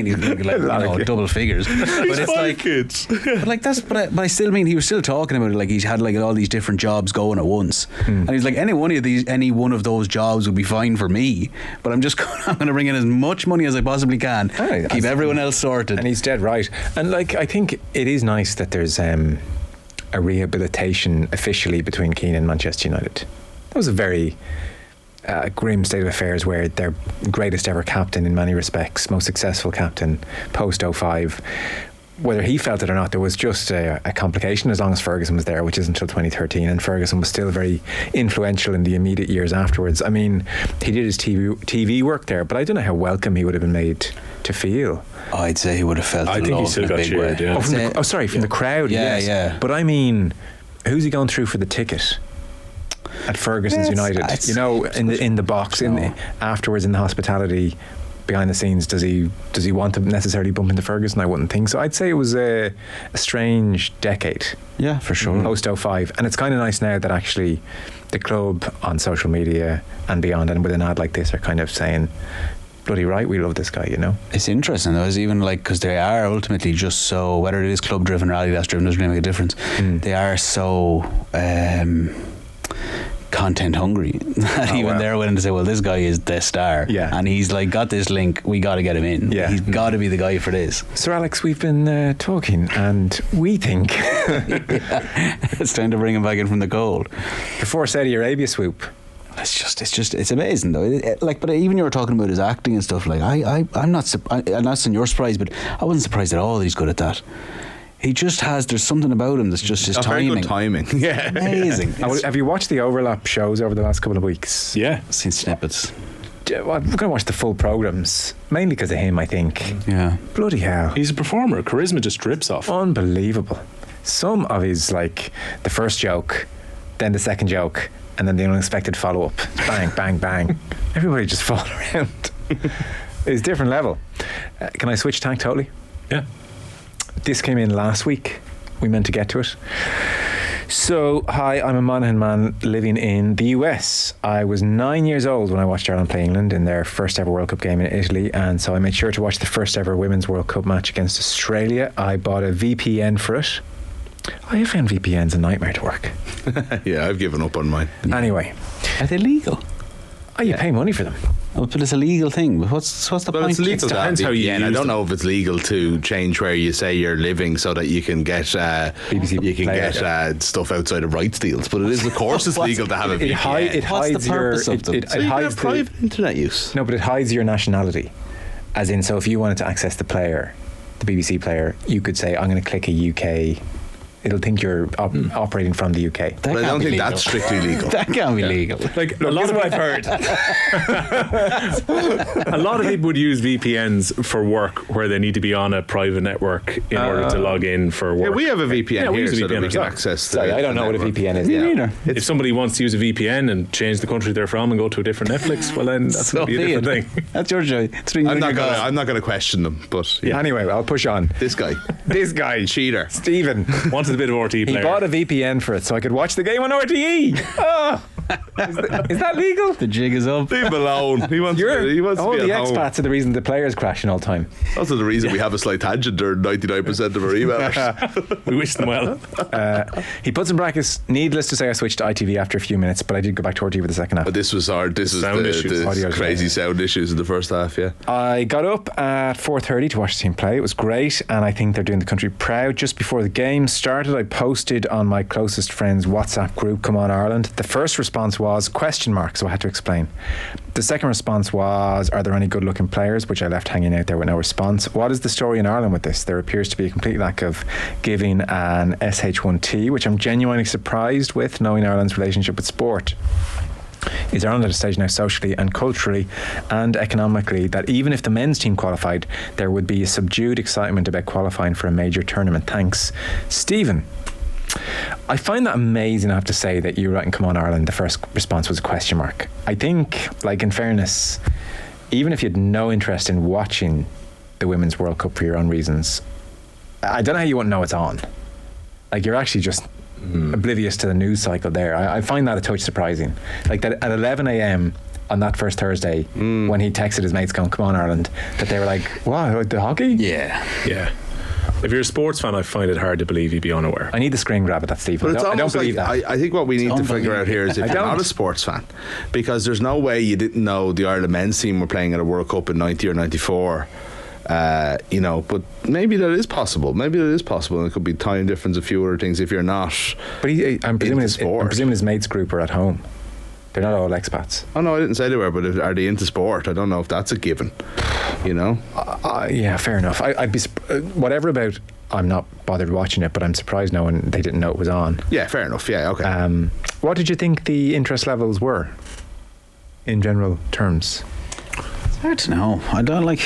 he's like double figures. But it's like kids. But like but I still mean he was still talking about it like he's had like all these different jobs going at once, and he's like any one of those jobs would be fine for me. But I'm going to bring in as much money as I possibly can, keep everyone else sorted. And he's dead right. And like, I think it is nice that there's a rehabilitation officially between Keane and Manchester United. That was a very grim state of affairs where their greatest ever captain in many respects, most successful captain post 05, whether he felt it or not, there was just a complication as long as Ferguson was there, which isn't until 2013, and Ferguson was still very influential in the immediate years afterwards. I mean, he did his TV work there, but I don't know how welcome he would have been made to feel. I'd say he would have felt I think he still got cheered, yeah. From the crowd, yes. Yeah. But I mean, who's he going through for the ticket at Ferguson's United? You know, in the box, afterwards in the hospitality, behind the scenes, does he want to necessarily bump into Ferguson? I wouldn't think so. I'd say it was a strange decade. Yeah, for sure. Post 05, and it's kind of nice now that actually the club on social media and beyond, and with an ad like this, are kind of saying, bloody right, we love this guy, you know. It's interesting though, it's even like, because they are ultimately just so, whether it is club driven or Adidas driven, doesn't really make a difference. They are so content hungry that they're willing to say, well, this guy is the star, and he's like got this link, we got to get him in, he's got to be the guy for this. Sir Alex, we've been talking, and we think it's time to bring him back in from the cold. Before Saudi Arabia swoop, it's amazing though. But even you were talking about his acting and stuff. Like I'm not saying you're surprised, but I wasn't surprised at all that he's good at that. He just has. There's something about him that's just his timing. Very good timing. Yeah, amazing. Have you watched the overlap shows over the last couple of weeks? Yeah, seen snippets. I'm going to watch the full programs, mainly because of him, I think. Yeah. Bloody hell. He's a performer. Charisma just drips off. Unbelievable. Some of his, like, the first joke, then the second joke, and then the unexpected follow-up. Bang, bang, bang. Everybody just fall around. It's a different level. Can I switch tank totally? Yeah. This came in last week. We meant to get to it. So, hi, I'm a Monaghan man living in the US. I was 9 years old when I watched Ireland play England in their first ever World Cup game in Italy, and so I made sure to watch the first ever Women's World Cup match against Australia. I bought a VPN for it. I have found VPNs a nightmare to work. Yeah, I've given up on mine. Anyway. Are they legal? Oh, you pay money for them. Oh, but it's a legal thing. But what's the point? It's legal. It depends how you use I don't them. know if it's legal to change where you say you're living so that you can get BBC you can player, get stuff outside of rights deals. But it is, of course, it's legal to have a VPN. It hides the purpose your. of them? It So you can hides have private internet use. No, but it hides your nationality. As in, so if you wanted to access the player, the BBC player, you could say, I'm going to click a UK. It'll think you're operating from the UK. But I don't think that's strictly legal. That can't be legal. Like a lot of what I've heard. A lot of people would use VPNs for work where they need to be on a private network in order to log in for work. Yeah, we have a VPN Yeah, we here use a so VPN that we can ourselves. access the Sorry, I don't know what a network. VPN is. Me neither. If somebody wants to use a VPN and change the country they're from and go to a different Netflix, well then that's So going to be a different thing. That's your joy. I'm not going to question them, but yeah. Anyway, I'll push on. This guy, This guy, cheater. Stephen, Wanted a bit of RT he player. bought a VPN for it so I could watch the game on RTE. Oh, is that legal? The jig is up. Leave him alone. He wants to all be the at home. expats are the reason the players crashing all the time. Also the reason we have a slight tangent during 99% of our emails. We wish them well. He puts in brackets, needless to say I switched to ITV after a few minutes, but I did go back to RTE for the second half. But this is Sound issues. the crazy sound issues in the first half, yeah. I got up at 4:30 to watch the team play. It was great, and I think they're doing the country proud. Just before the game started, I posted on my closest friends' WhatsApp group, Come On Ireland. The first response was question mark, so I had to explain. The second response was, are there any good looking players, which I left hanging out there with no response. What is the story in Ireland with this? There appears to be a complete lack of giving an SH1T, which I'm genuinely surprised with, knowing Ireland's relationship with sport. Is Ireland at a stage now socially and culturally and economically that even if the men's team qualified, there would be a subdued excitement about qualifying for a major tournament? Thanks. Stephen, I find that amazing, I have to say, that you write in Come On Ireland, the first response was a question mark. I think, like, in fairness, even if you had no interest in watching the Women's World Cup for your own reasons, I don't know how you wouldn't know it's on. Like, you're actually just oblivious to the news cycle there. I find that a touch surprising. Like that at 11 a.m. on that first Thursday, when he texted his mates going, Come On Ireland, that they were like, what, the hockey? Yeah. Yeah. If you're a sports fan, I find it hard to believe you'd be unaware. I need the screen grab at that, Steve. But I don't believe that. I think what we need to figure out here is if you're not a sports fan, because there's no way you didn't know the Ireland men's team were playing at a World Cup in 90 or 94. But maybe that is possible. And it could be time difference, a few other things if you're not. But I'm presuming his mates group are at home. They're not all expats. Oh no, I didn't say they were, but are they into sport? I don't know if that's a given. You know? Yeah, fair enough. I'd be whatever about. I'm not bothered watching it, but I'm surprised no one they didn't know it was on. Yeah, fair enough. Yeah, okay. What did you think the interest levels were, in general terms? It's hard to know. I don't like.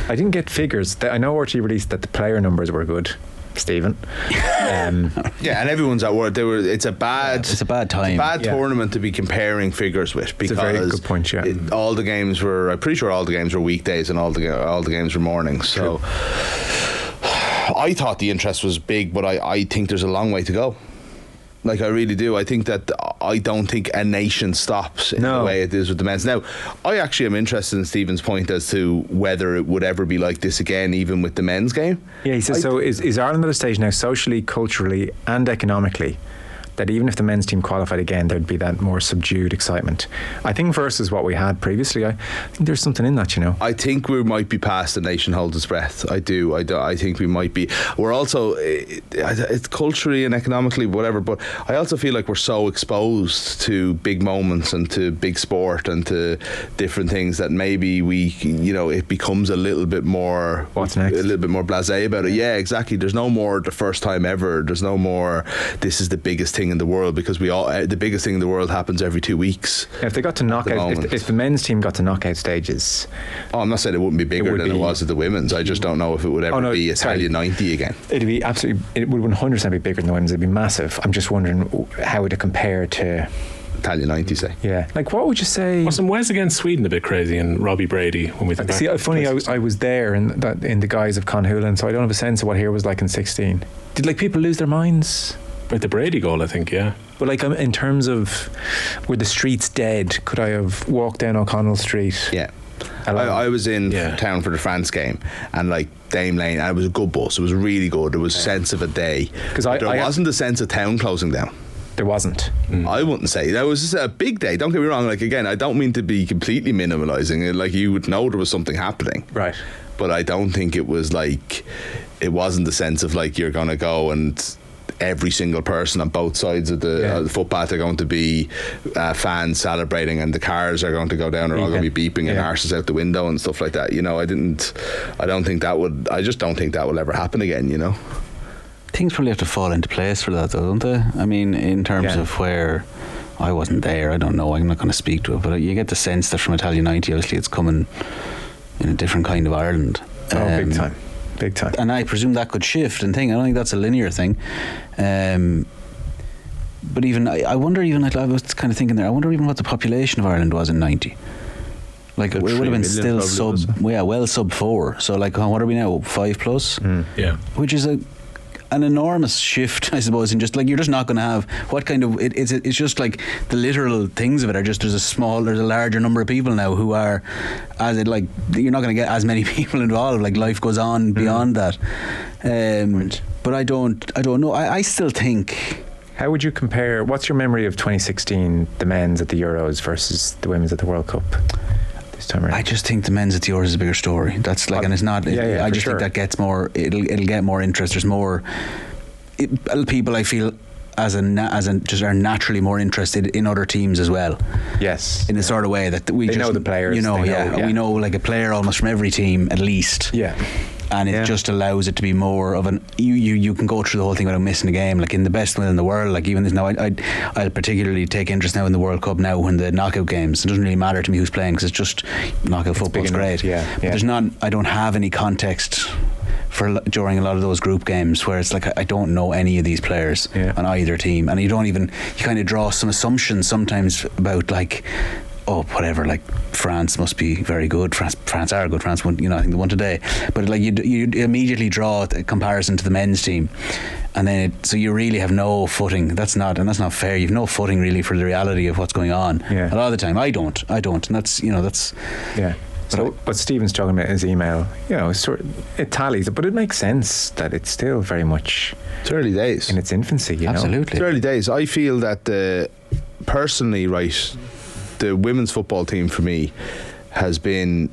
I didn't get figures. I know RT released that the player numbers were good. Stephen. Yeah, and everyone's at work. It's a bad time. Bad tournament to be comparing figures with, because it's a very good point. Yeah, all the games were. I'm pretty sure all the games were weekdays and all the games were mornings. So I thought the interest was big, but I think there's a long way to go. Like, I really do. I don't think a nation stops in the way it is with the men's. Now, I actually am interested in Stephen's point as to whether it would ever be like this again, even with the men's game. Yeah, he says, is Ireland at a stage now, socially, culturally and economically, that even if the men's team qualified again, there'd be that more subdued excitement? I think versus what we had previously, I think there's something in that, you know. I think we might be past the nation holds its breath. I do. I think we might be. We're also, it's culturally and economically, whatever, but I also feel like we're so exposed to big moments and to big sport and to different things that maybe it becomes a little bit more, what's next? A little bit more blasé about it. Yeah, exactly. There's no more the first time ever. There's no more this is the biggest thing in the world, because the biggest thing in the world happens every 2 weeks. If they got to knockout, if the men's team got to knockout stages, I'm not saying it wouldn't be bigger than it was at the women's. I just don't know if it would ever be Italian 90 again. It'd be absolutely. It would 100% be bigger than the women's. It'd be massive. I'm just wondering how would it compare to Italian 90, say. Yeah, like what would you say? Wasn't Wes against Sweden a bit crazy and Robbie Brady when we think back? See, funny, I was there in the guise of Conhulan, so I don't have a sense of what here was like in 16. Did people lose their minds? Like the Brady goal, I think, yeah. But in terms of were the streets dead? Could I have walked down O'Connell Street? Yeah. I was in town for the France game, and Dame Lane, and it was a good bus. It was really good. There was a sense of a day. Because there wasn't a sense of town closing down. There wasn't. I wouldn't say. That was just a big day. Don't get me wrong. Again, I don't mean to be completely minimalising it. You would know there was something happening. Right. But I don't think it was it wasn't the sense of you're going to go and every single person on both sides of the footpath are going to be fans celebrating, and the cars are going to go down, are all going to be beeping and arses out the window and stuff like that. I don't think that would. I just don't think that will ever happen again. Things probably have to fall into place for that, though, don't they? I mean, in terms of where I wasn't there, I don't know. I'm not going to speak to it, but you get the sense that from Italian 90, obviously, it's coming in a different kind of Ireland. Big time. Big time. And I presume that could shift and thing. I don't think that's a linear thing. But even I wonder, even I was kind of thinking there, I wonder even what the population of Ireland was in 90. It would have been still sub 4. So what are we now, 5+? Yeah. Which is an enormous shift, I suppose, in just you're just not going to have what kind of it's just the literal things of it are just there's a larger number of people now who are you're not going to get as many people involved. Life goes on beyond that. But I don't know. I still think. How would you compare? What's your memory of 2016, the men's at the Euros versus the women's at the World Cup? Time around. I just think the men's at the Euros is a bigger story. That's and it's not. I just think that gets more. It'll get more interest. There's more people. I feel just are naturally more interested in other teams as well. Yes, in the sort of way that we know the players. we know a player almost from every team at least. Yeah. And it just allows it to be more of an you can go through the whole thing without missing a game. In the best win in the world, even this now, I'll particularly take interest now in the World Cup now when the knockout games. It doesn't really matter to me who's playing because it's just knockout football's great. Yeah. But there's not. I don't have any context during a lot of those group games where it's I don't know any of these players on either team, and you kind of draw some assumptions sometimes about whatever, France must be very good. France are good. France won, I think they won today. But you immediately draw a comparison to the men's team, and then so you really have no footing. That's not fair. You've no footing really for the reality of what's going on. A lot of the time, I don't, and that's yeah. So what Stephen's talking about in his email, it tallies, but it makes sense that it's still very much. It's early days in its infancy. Absolutely, it's early days. I feel that personally, right. The women's football team for me has been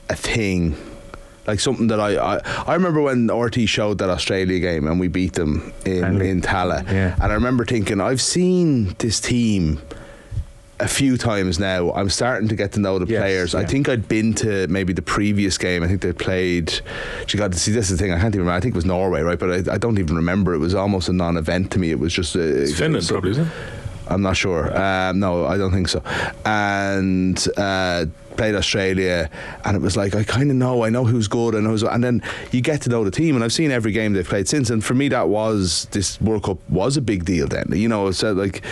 a thing, something that I remember when RT showed that Australia game and we beat them in Tala, and I remember thinking I've seen this team few times now. I'm starting to get to know the players. I think I'd been to maybe the previous game. I think they played. You got to see, this is the thing. I can't even remember. I think it was Norway, right? But I don't even remember. It was almost a non-event to me. It was just it's Finland, probably, isn't it? I'm not sure. No, I don't think so. And played Australia, and it was like, I kind of know. I know who's good, and then you get to know the team. And I've seen every game they've played since. And for me, this World Cup was a big deal then. You know, so like,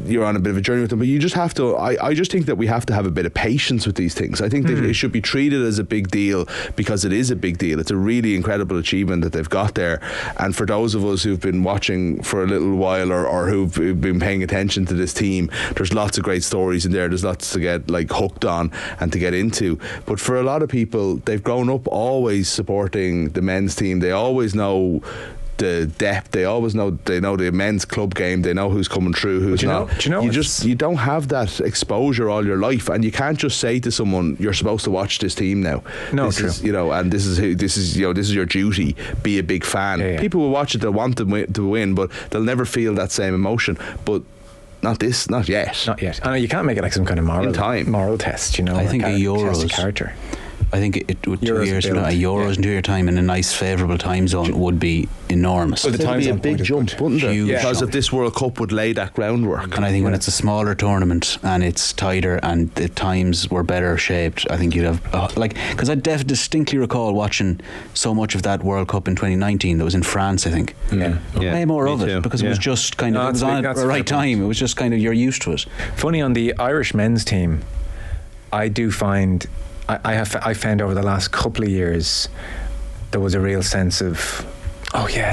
you're on a bit of a journey with them, but you just have to. I just think that we have to have a bit of patience with these things. I think that it should be treated as a big deal because it is a big deal. It's a really incredible achievement that they've got there. And for those of us who've been watching for a little while or who've been paying attention to this team, there's lots of great stories in there. There's lots to get like hooked on and to get into. But for a lot of people, they've grown up always supporting the men's team. They always know the depth. They know the men's club game. They know who's coming through, who's not. You don't have that exposure all your life, and you can't just say to someone, "You're supposed to watch this team now." No, this true. is, and this is your duty. Be a big fan. Yeah. People will watch it. They'll want to win, but they'll never feel that same emotion. But not yet. Not yet. I know you can't make it like some kind of moral test. I think a Euros character. I think it would 2 years from now, a Euros in 2 year time in a nice favourable time zone would be enormous. Well, the time would be a big jump, wouldn't it? Huge because jump. if this World Cup would lay that groundwork. And I think when it's a smaller tournament and it's tighter and the times were better shaped, I think you'd have because I distinctly recall watching so much of that World Cup in 2019 that was in France. I think way more of it because it was just kind of it was on at the right time. It was just kind of you're used to it. Funny, on the Irish men's team, I do find. I found over the last couple of years there was a real sense of,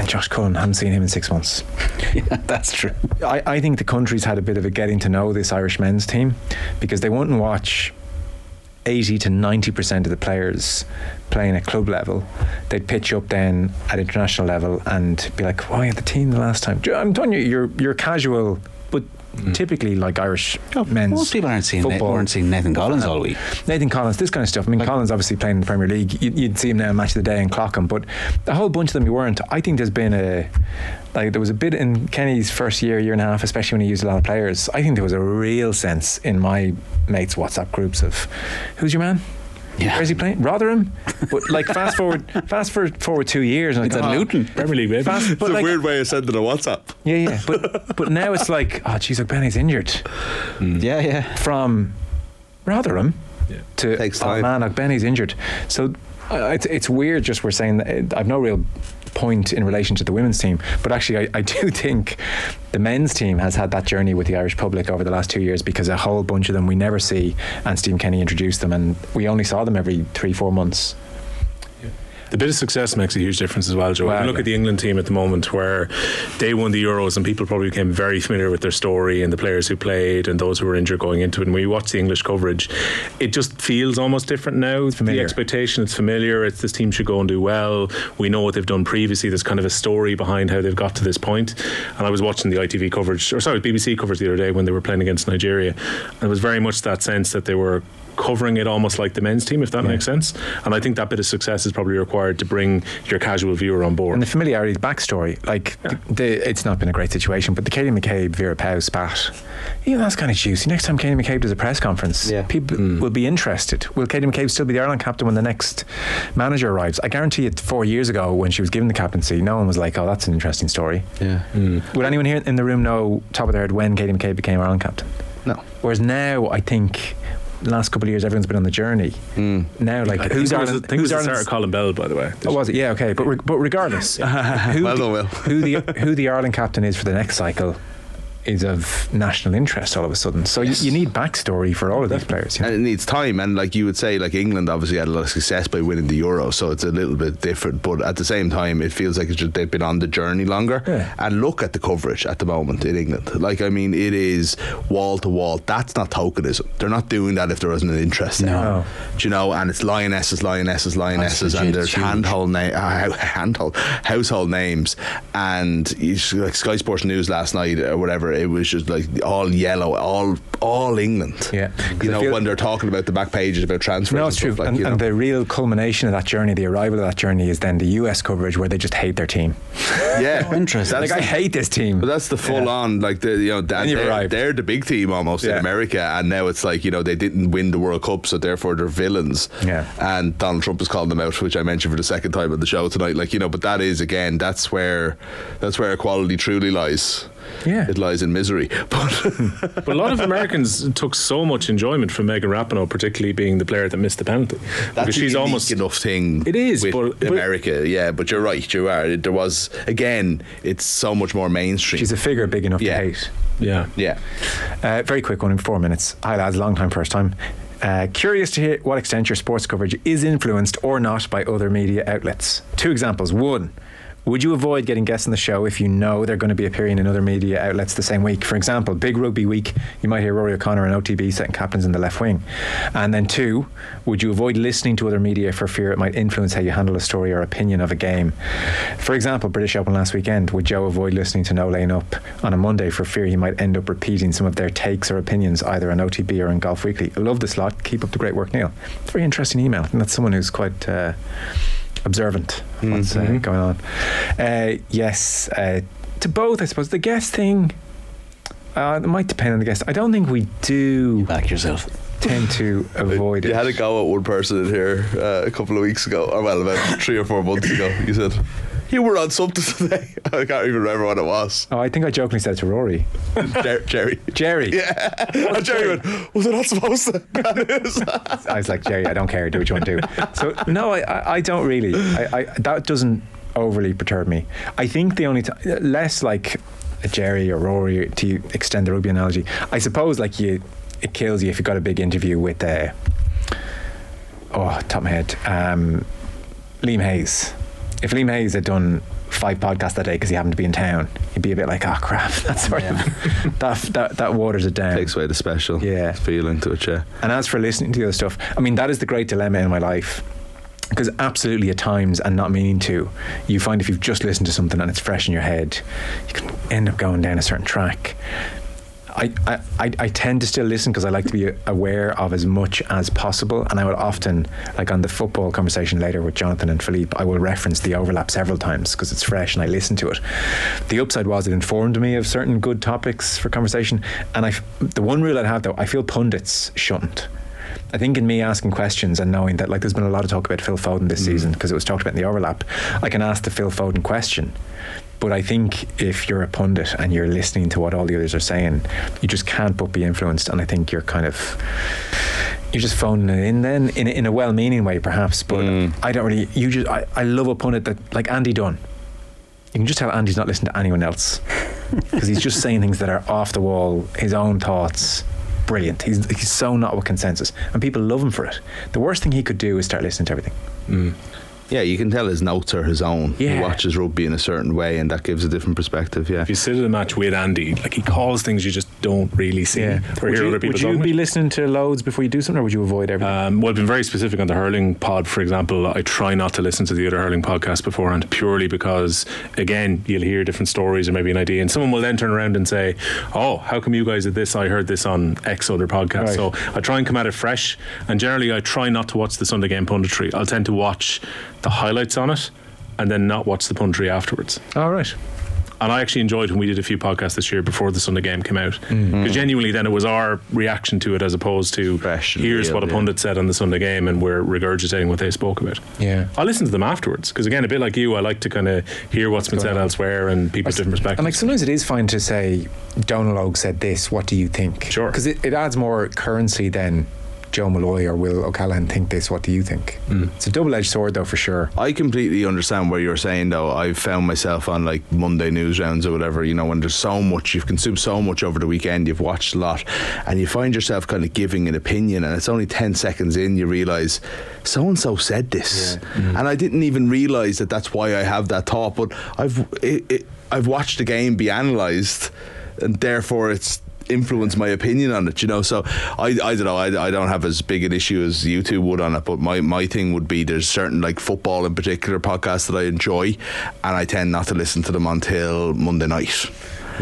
Josh Cullen, haven't seen him in 6 months. Yeah, that's true. I think the country's had a bit of a getting to know this Irish men's team because they wouldn't watch 80 to 90% of the players playing at club level. They'd pitch up then at international level and be like, "Oh, yeah, the team the last time." I'm telling you, you're casual, but typically like Irish men's most people weren't seeing Nathan Collins all week. Nathan Collins, this kind of stuff. I mean, Collins obviously playing in the Premier League. You'd see him now match of the day and clock him, but a whole bunch of them you weren't. I think there's been there was a bit in Kenny's first year and a half, especially when he used a lot of players. I think there was a real sense in my mates' WhatsApp groups of, who's your man? Yeah. Where's he playing? Rotherham? But like fast forward 2 years and it's at Luton, Premier League, baby. It's a weird way of sending a WhatsApp. Yeah. But now it's like, oh geez, Benny's injured. Yeah. From Rotherham to takes time. Oh man, Benny's injured. So it's weird. Just we're saying that I've no real point in relation to the women's team, but actually I do think the men's team has had that journey with the Irish public over the last 2 years because a whole bunch of them we never see, and Stephen Kenny introduced them and we only saw them every 3-4 months. The bit of success makes a huge difference as well, Joe. Wow, look at the England team at the moment where they won the Euros and people probably became very familiar with their story and the players who played and those who were injured going into it. And when you watch the English coverage, it just feels almost different now. The expectation, it's familiar. It's this team should go and do well. We know what they've done previously. There's kind of a story behind how they've got to this point. And I was watching the BBC coverage the other day when they were playing against Nigeria. And it was very much that sense that they were covering it almost like the men's team, if that makes sense. And I think that bit of success is probably required to bring your casual viewer on board. And the familiarity, the backstory, it's not been a great situation, but the Katie McCabe Vera Pauw spat, that's kind of juicy. Next time Katie McCabe does a press conference, people will be interested. Will Katie McCabe still be the Ireland captain when the next manager arrives? I guarantee it 4 years ago when she was given the captaincy, no one was like, oh, that's an interesting story. Would anyone here in the room know top of their head when Katie McCabe became Ireland captain? No. Whereas now I think the last couple of years everyone's been on the journey. Now, like, who's Ireland? I think it was the start of Colin Bell, by the way. Oh, was it? Yeah, okay. But regardless, who the Ireland captain is for the next cycle is of national interest all of a sudden. So you need backstory for all of these players. And it needs time. And like you would say, like England obviously had a lot of success by winning the Euro, so it's a little bit different. But at the same time, it feels like they've been on the journey longer. Yeah. And look at the coverage at the moment in England. Like, I mean, it is wall to wall. That's not tokenism. They're not doing that if there wasn't an interest there. No. Do you know? And it's lionesses, and there's household names. And like Sky Sports News last night or whatever, summer, it was just like all yellow, all England. Yeah. You know, when they're talking about the back pages about transfers. No, it's true. Like, and the real culmination of that journey, the arrival of that journey, is then the US coverage where they just hate their team. Yeah. Oh, interesting. Like, I hate this team. But that's the full on, like, they're the big team almost in America, and now it's like, you know, they didn't win the World Cup, so therefore they're villains. Yeah. And Donald Trump has called them out, which I mentioned for the second time on the show tonight. Like, you know, but that is, again, that's where equality truly lies. Yeah. It lies in misery. But a lot of Americans took so much enjoyment from Megan Rapinoe, particularly being the player that missed the penalty. That's she's almost enough thing. It is, with America, yeah. But you're right, you are. There was, again, it's so much more mainstream. She's a figure big enough to hate. Yeah. Very quick one in 4 minutes. Hi lads, long time, first time. Curious to hear what extent your sports coverage is influenced or not by other media outlets. 2 examples. 1, would you avoid getting guests on the show if you know they're going to be appearing in other media outlets the same week? For example, big rugby week, you might hear Rory O'Connor and OTB setting captains in the left wing. And then 2, would you avoid listening to other media for fear it might influence how you handle a story or opinion of a game? For example, British Open last weekend, would Joe avoid listening to No Laying Up on a Monday for fear he might end up repeating some of their takes or opinions either on OTB or in Golf Weekly? I love this lot. Keep up the great work, Neil. It's a very interesting email, and that's someone who's quite observant of what's going on. Yes, to both, I suppose. The guest thing, it might depend on the guest. I don't think we do Back yourself. tend to avoid it. You had a go at one person in here a couple of weeks ago, or well, about 3 or 4 months ago. You said, you were on something today. I can't even remember what it was. Oh, I think I jokingly said to Rory. Jerry. Yeah. And Jerry went, was I not supposed to? I was like, Jerry, I don't care, do what you want to do. So no, I don't really. I that doesn't overly perturb me. I think the only less like a Jerry or Rory, to extend the rugby analogy, I suppose like it kills you if you've got a big interview with top of my head, Liam Hayes. If Liam Hayes had done 5 podcasts that day because he happened to be in town, he'd be a bit like, oh crap, that's sort of that waters it down. Takes away the special feeling to it, yeah. And as for listening to the other stuff, I mean, that is the great dilemma in my life, because absolutely at times, and not meaning to, you find if you've just listened to something and it's fresh in your head, you can end up going down a certain track. I tend to still listen because I like to be aware of as much as possible, and I will often, like on the football conversation later with Jonathan and Philippe, I will reference the overlap several times because it's fresh and I listen to it. The upside was it informed me of certain good topics for conversation, and the one rule I'd have though, I feel pundits shouldn't. I think in me asking questions and knowing that, like, there's been a lot of talk about Phil Foden this season because it was talked about in the overlap, I can ask the Phil Foden question. But I think if you're a pundit and you're listening to what all the others are saying, you just can't but be influenced. And I think you're just phoning it in then, in a well-meaning way perhaps. But I don't really, I love a pundit that, like Andy Dunn. You can just tell Andy's not listening to anyone else because he's just saying things that are off the wall, his own thoughts. Brilliant. He's so not with consensus, and people love him for it. The worst thing he could do is start listening to everything. Yeah, you can tell his notes are his own. Yeah. He watches rugby in a certain way, and that gives a different perspective. Yeah. If you sit at a match with Andy, like, he calls things you just don't really see. Yeah. Or hear other people would you be listening to loads before you do something, or would you avoid everything? Well, I've been very specific on the hurling pod, for example. I try not to listen to the other hurling podcasts beforehand, purely because, again, you'll hear different stories or maybe an idea, and someone will then turn around and say, oh, how come you guys did this? I heard this on X other podcast. Right. So I try and come at it fresh, and generally I try not to watch the Sunday game punditry. I'll tend to watch the highlights on it and then not watch the punditry afterwards. All right. And I actually enjoyed when we did a few podcasts this year before the Sunday game came out, because genuinely then it was our reaction to it as opposed to here's what a pundit said on the Sunday game and we're regurgitating what they spoke about. Yeah, I listen to them afterwards because, again, a bit like you, I like to kind of hear what's been said elsewhere and people's different perspectives. And like sometimes it is fine to say Donal Óg said this, what do you think? Sure, because it adds more currency than Joe Molloy or Will O'Callaghan think this, what do you think? It's a double-edged sword though, for sure. I completely understand what you're saying though. I've found myself on like Monday news rounds or whatever, you know, when there's so much, you've consumed so much over the weekend, you've watched a lot, and you find yourself kind of giving an opinion, and it's only 10 seconds in you realise so-and-so said this, and I didn't even realise that that's why I have that thought, but I've watched the game be analysed, and therefore it's influence my opinion on it, you know. So I don't know, I don't have as big an issue as you two would on it, but my thing would be there's certain, like football in particular, podcasts that I enjoy, and I tend not to listen to them until Monday night.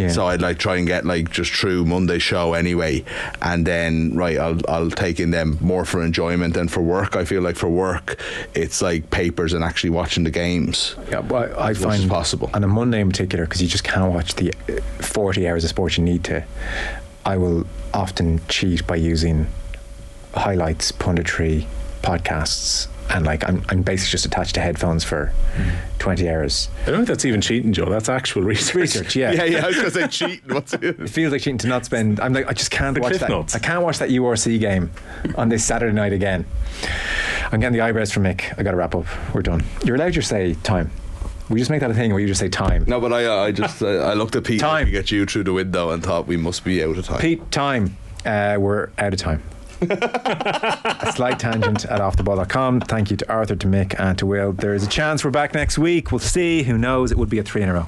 So I'd like try and get like just through Monday's show anyway, and then I'll take in them more for enjoyment than for work. I feel like for work it's like papers and actually watching the games. Yeah, well, I find possible on a Monday in particular, because you just can't watch the 40 hours of sport you need to. I will often cheat by using highlights, punditry, podcasts, and like I'm basically just attached to headphones for 20 hours. I don't think that's even cheating, Joe. That's actual research. Yeah. I was going to say cheating. What's it? It feels like cheating to not spend. I'm like, I just can't watch that. Notes. I can't watch that URC game on this Saturday night again. I'm getting the eyebrows from Mick. I got to wrap up. We're done. You're allowed to say time. We just make that a thing where you just say time. No, but I just I looked at Pete Time. looking at you through the window and thought we must be out of time. Pete, time. We're out of time. A slight tangent at offtheball.com. Thank you to Arthur, to Mick, and to Will. There is a chance we're back next week. We'll see. Who knows? It would be a 3 in a row.